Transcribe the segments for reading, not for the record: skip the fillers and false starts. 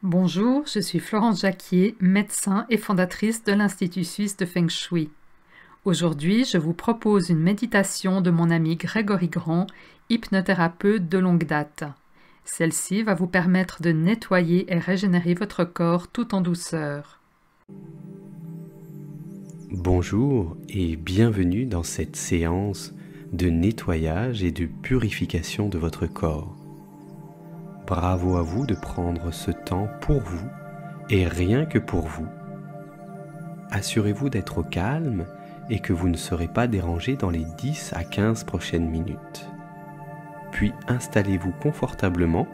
Bonjour, je suis Florence Jacquier, médecin et fondatrice de l'Institut suisse de Feng Shui. Aujourd'hui, je vous propose une méditation de mon ami Grégory Grand, hypnothérapeute de longue date. Celle-ci va vous permettre de nettoyer et régénérer votre corps tout en douceur. Bonjour et bienvenue dans cette séance de nettoyage et de purification de votre corps. Bravo à vous de prendre ce temps pour vous et rien que pour vous. Assurez-vous d'être au calme et que vous ne serez pas dérangé dans les 10 à 15 prochaines minutes. Puis installez-vous confortablement,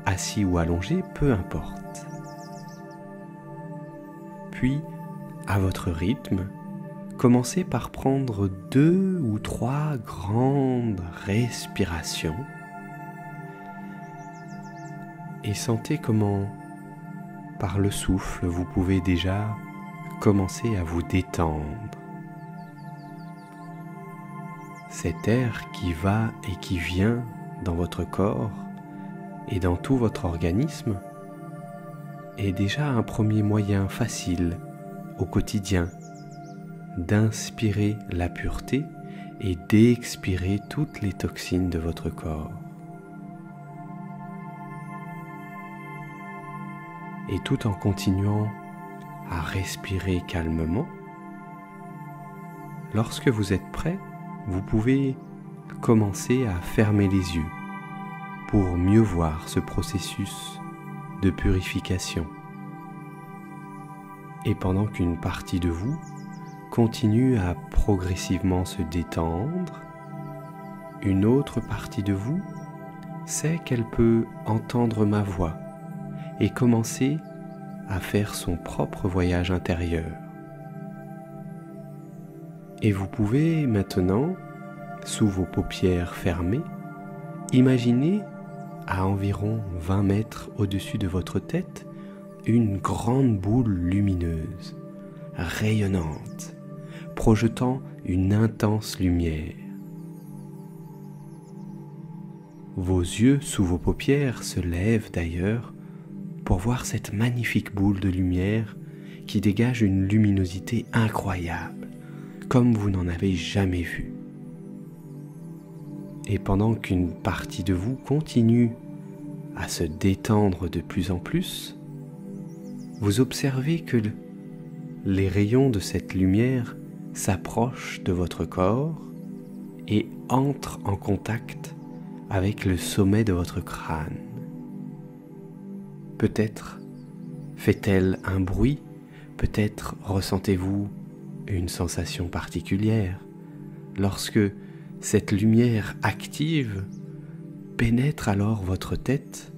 assis ou allongé, peu importe. Puis, à votre rythme, commencez par prendre 2 ou 3 grandes respirations et sentez comment, par le souffle, vous pouvez déjà commencer à vous détendre. Cet air qui va et qui vient dans votre corps et dans tout votre organisme est déjà un premier moyen facile au quotidien d'inspirer la pureté et d'expirer toutes les toxines de votre corps. Et tout en continuant à respirer calmement, lorsque vous êtes prêt, vous pouvez commencer à fermer les yeux pour mieux voir ce processus de purification. Et pendant qu'une partie de vous continue à progressivement se détendre, une autre partie de vous sait qu'elle peut entendre ma voix et commencer à faire son propre voyage intérieur. Et vous pouvez maintenant, sous vos paupières fermées, imaginer à environ 20 mètres au-dessus de votre tête une grande boule lumineuse, rayonnante, projetant une intense lumière. Vos yeux sous vos paupières se lèvent d'ailleurs pour voir cette magnifique boule de lumière qui dégage une luminosité incroyable, comme vous n'en avez jamais vu. Et pendant qu'une partie de vous continue à se détendre de plus en plus, vous observez que les rayons de cette lumière s'approchent de votre corps et entrent en contact avec le sommet de votre crâne. Peut-être fait-elle un bruit, peut-être ressentez-vous une sensation particulière lorsque cette lumière active pénètre alors votre tête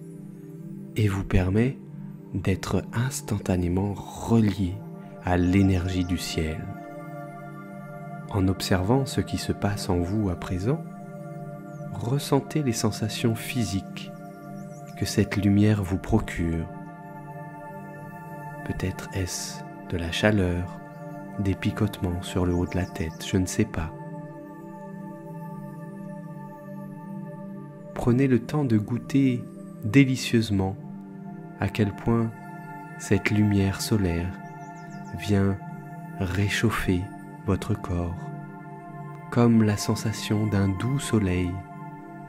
et vous permet d'être instantanément relié à l'énergie du ciel. En observant ce qui se passe en vous à présent, ressentez les sensations physiques que cette lumière vous procure. Peut-être est-ce de la chaleur, des picotements sur le haut de la tête, je ne sais pas. Prenez le temps de goûter délicieusement à quel point cette lumière solaire vient réchauffer votre corps, comme la sensation d'un doux soleil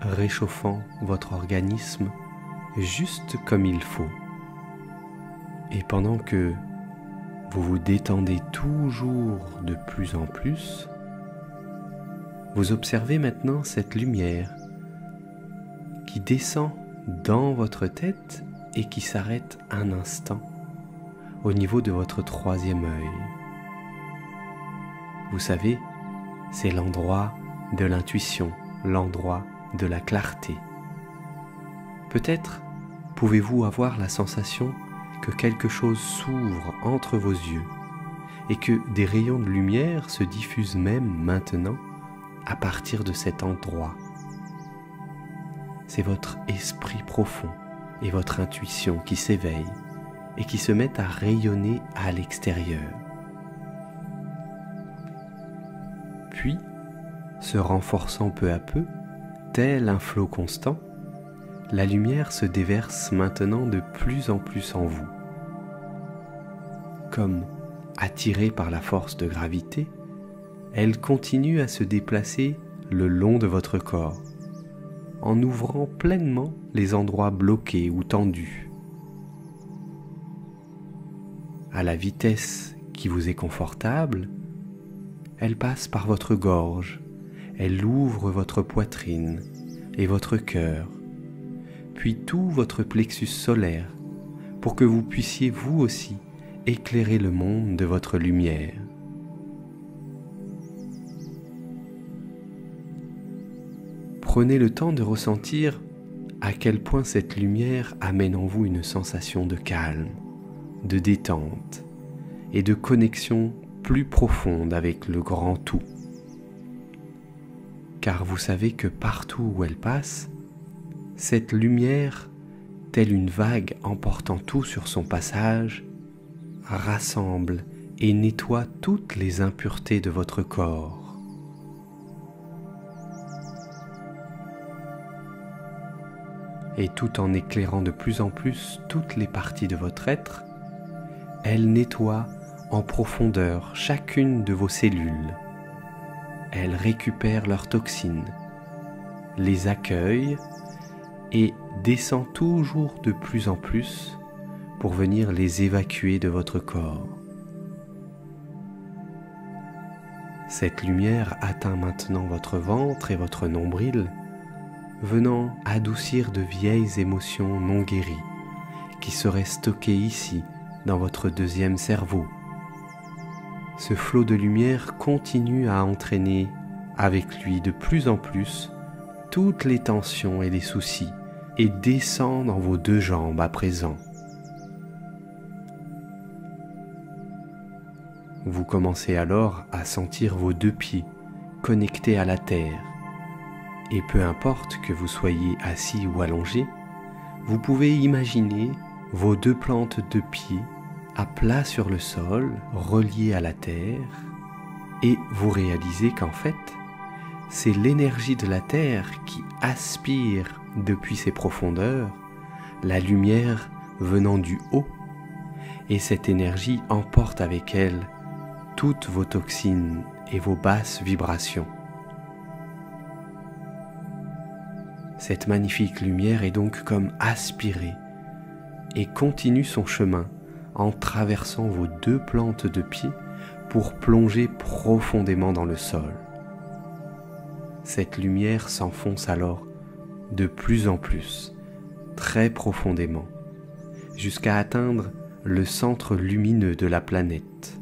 réchauffant votre organisme juste comme il faut. Et pendant que vous vous détendez toujours de plus en plus, vous observez maintenant cette lumière qui descend dans votre tête et qui s'arrête un instant au niveau de votre troisième œil. Vous savez, c'est l'endroit de l'intuition, l'endroit de la clarté. Peut-être pouvez-vous avoir la sensation que quelque chose s'ouvre entre vos yeux et que des rayons de lumière se diffusent même maintenant à partir de cet endroit. C'est votre esprit profond et votre intuition qui s'éveillent et qui se mettent à rayonner à l'extérieur. Puis, se renforçant peu à peu, tel un flot constant, la lumière se déverse maintenant de plus en plus en vous. Comme attirée par la force de gravité, elle continue à se déplacer le long de votre corps, en ouvrant pleinement les endroits bloqués ou tendus. À la vitesse qui vous est confortable, elle passe par votre gorge, elle ouvre votre poitrine et votre cœur, puis tout votre plexus solaire, pour que vous puissiez vous aussi éclairer le monde de votre lumière. Prenez le temps de ressentir à quel point cette lumière amène en vous une sensation de calme, de détente et de connexion plus profonde avec le grand tout. Car vous savez que partout où elle passe, cette lumière, telle une vague emportant tout sur son passage, rassemble et nettoie toutes les impuretés de votre corps. Et tout en éclairant de plus en plus toutes les parties de votre être, elle nettoie en profondeur chacune de vos cellules. Elle récupère leurs toxines, les accueille et descend toujours de plus en plus pour venir les évacuer de votre corps. Cette lumière atteint maintenant votre ventre et votre nombril, venant adoucir de vieilles émotions non guéries qui seraient stockées ici dans votre deuxième cerveau. Ce flot de lumière continue à entraîner avec lui de plus en plus toutes les tensions et les soucis et descend dans vos deux jambes à présent. Vous commencez alors à sentir vos deux pieds connectés à la terre. Et peu importe que vous soyez assis ou allongé, vous pouvez imaginer vos deux plantes de pied à plat sur le sol, reliées à la terre, et vous réalisez qu'en fait, c'est l'énergie de la terre qui aspire depuis ses profondeurs la lumière venant du haut, et cette énergie emporte avec elle toutes vos toxines et vos basses vibrations. Cette magnifique lumière est donc comme aspirée et continue son chemin en traversant vos deux plantes de pied pour plonger profondément dans le sol. Cette lumière s'enfonce alors de plus en plus, très profondément, jusqu'à atteindre le centre lumineux de la planète.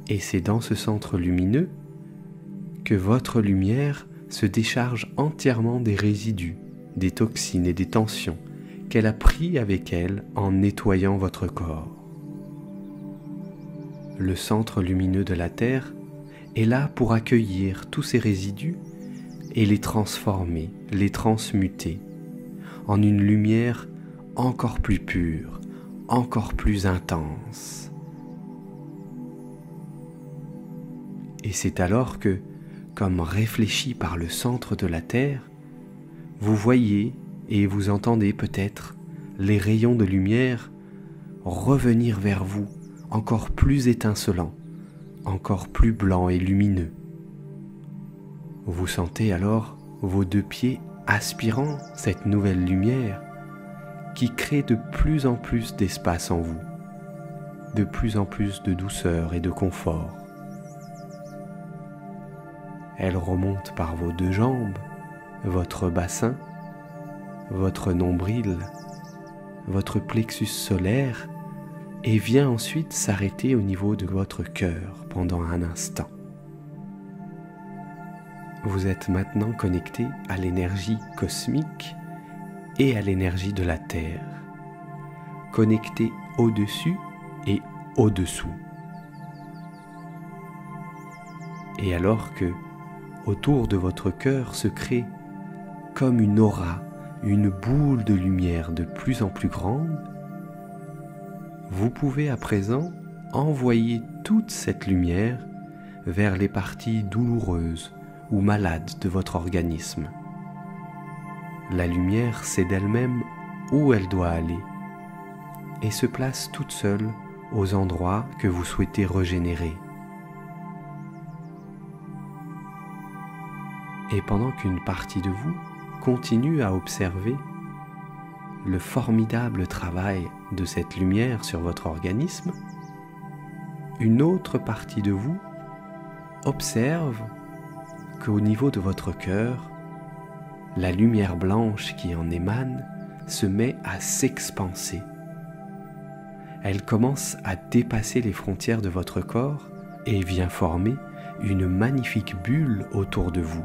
Et c'est dans ce centre lumineux que votre lumière se décharge entièrement des résidus, des toxines et des tensions qu'elle a pris avec elle en nettoyant votre corps. Le centre lumineux de la Terre est là pour accueillir tous ces résidus et les transformer, les transmuter en une lumière encore plus pure, encore plus intense. Et c'est alors que, comme réfléchi par le centre de la Terre, vous voyez et vous entendez peut-être les rayons de lumière revenir vers vous encore plus étincelants, encore plus blancs et lumineux. Vous sentez alors vos deux pieds aspirant cette nouvelle lumière qui crée de plus en plus d'espace en vous, de plus en plus de douceur et de confort. Elle remonte par vos deux jambes, votre bassin, votre nombril, votre plexus solaire et vient ensuite s'arrêter au niveau de votre cœur pendant un instant. Vous êtes maintenant connecté à l'énergie cosmique et à l'énergie de la Terre, connecté au-dessus et au-dessous. Et alors que autour de votre cœur se crée comme une aura, une boule de lumière de plus en plus grande, vous pouvez à présent envoyer toute cette lumière vers les parties douloureuses ou malade de votre organisme. La lumière sait d'elle-même où elle doit aller et se place toute seule aux endroits que vous souhaitez régénérer. Et pendant qu'une partie de vous continue à observer le formidable travail de cette lumière sur votre organisme, une autre partie de vous observe qu'au niveau de votre cœur, la lumière blanche qui en émane se met à s'expanser. Elle commence à dépasser les frontières de votre corps et vient former une magnifique bulle autour de vous.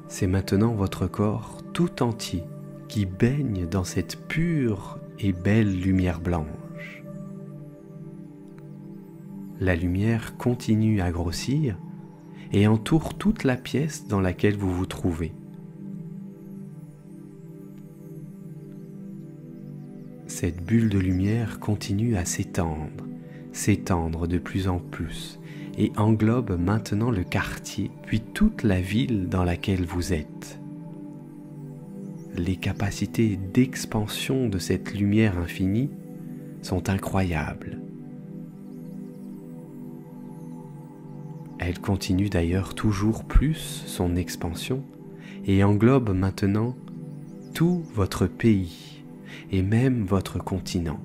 C'est maintenant votre corps tout entier qui baigne dans cette pure et belle lumière blanche. La lumière continue à grossir et entoure toute la pièce dans laquelle vous vous trouvez. Cette bulle de lumière continue à s'étendre de plus en plus et englobe maintenant le quartier, puis toute la ville dans laquelle vous êtes. Les capacités d'expansion de cette lumière infinie sont incroyables. Elle continue d'ailleurs toujours plus son expansion et englobe maintenant tout votre pays et même votre continent.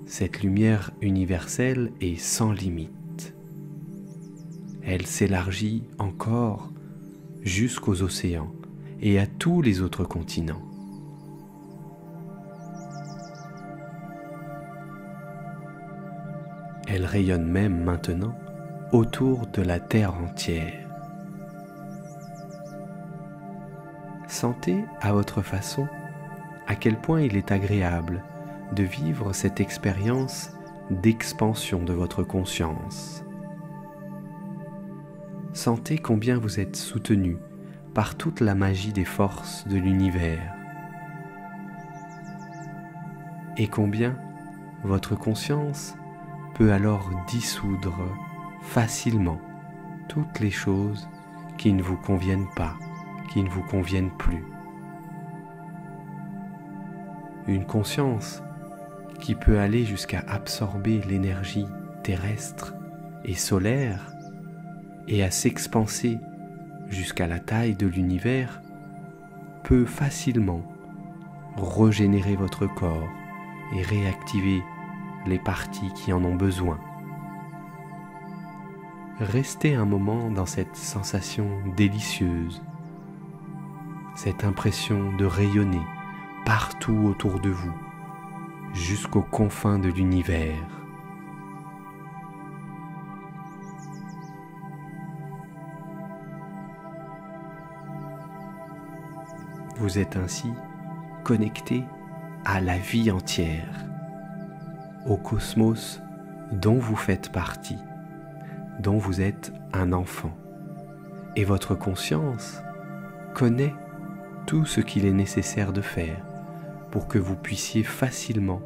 Cette lumière universelle est sans limite. Elle s'élargit encore jusqu'aux océans et à tous les autres continents. Elle rayonne même maintenant autour de la terre entière. Sentez à votre façon à quel point il est agréable de vivre cette expérience d'expansion de votre conscience. Sentez combien vous êtes soutenu par toute la magie des forces de l'univers et combien votre conscience peut alors dissoudre facilement toutes les choses qui ne vous conviennent pas, qui ne vous conviennent plus. Une conscience qui peut aller jusqu'à absorber l'énergie terrestre et solaire et à s'expanser jusqu'à la taille de l'univers peut facilement régénérer votre corps et réactiver les parties qui en ont besoin. Restez un moment dans cette sensation délicieuse, cette impression de rayonner partout autour de vous, jusqu'aux confins de l'univers. Vous êtes ainsi connecté à la vie entière, au cosmos dont vous faites partie, dont vous êtes un enfant, et votre conscience connaît tout ce qu'il est nécessaire de faire pour que vous puissiez facilement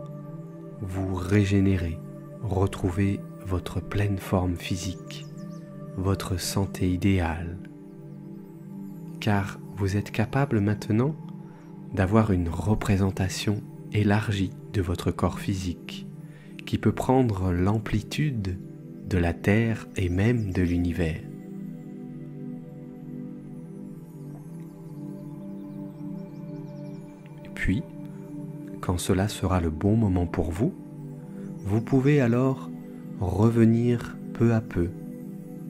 vous régénérer, retrouver votre pleine forme physique, votre santé idéale, car vous êtes capable maintenant d'avoir une représentation élargie de votre corps physique qui peut prendre l'amplitude de la Terre et même de l'univers. Et puis, quand cela sera le bon moment pour vous, vous pouvez alors revenir peu à peu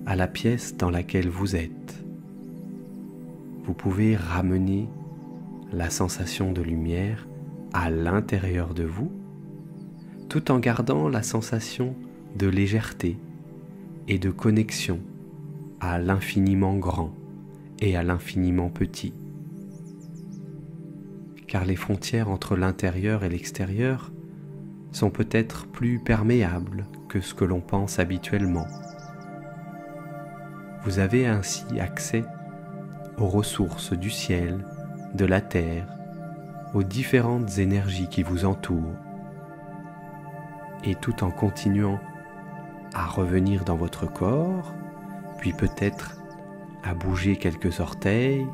à la pièce dans laquelle vous êtes. Vous pouvez ramener la sensation de lumière à l'intérieur de vous, tout en gardant la sensation de légèreté et de connexion à l'infiniment grand et à l'infiniment petit. Car les frontières entre l'intérieur et l'extérieur sont peut-être plus perméables que ce que l'on pense habituellement. Vous avez ainsi accès aux ressources du ciel, de la terre, aux différentes énergies qui vous entourent, et tout en continuant à revenir dans votre corps puis peut-être à bouger quelques orteils,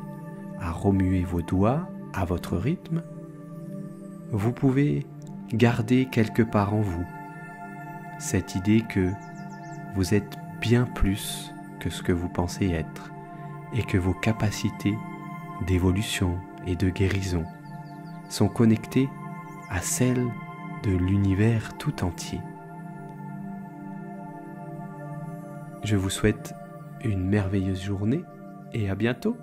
à remuer vos doigts à votre rythme, vous pouvez garder quelque part en vous cette idée que vous êtes bien plus que ce que vous pensez être et que vos capacités d'évolution et de guérison sont connectées à celles de l'univers tout entier. Je vous souhaite une merveilleuse journée et à bientôt.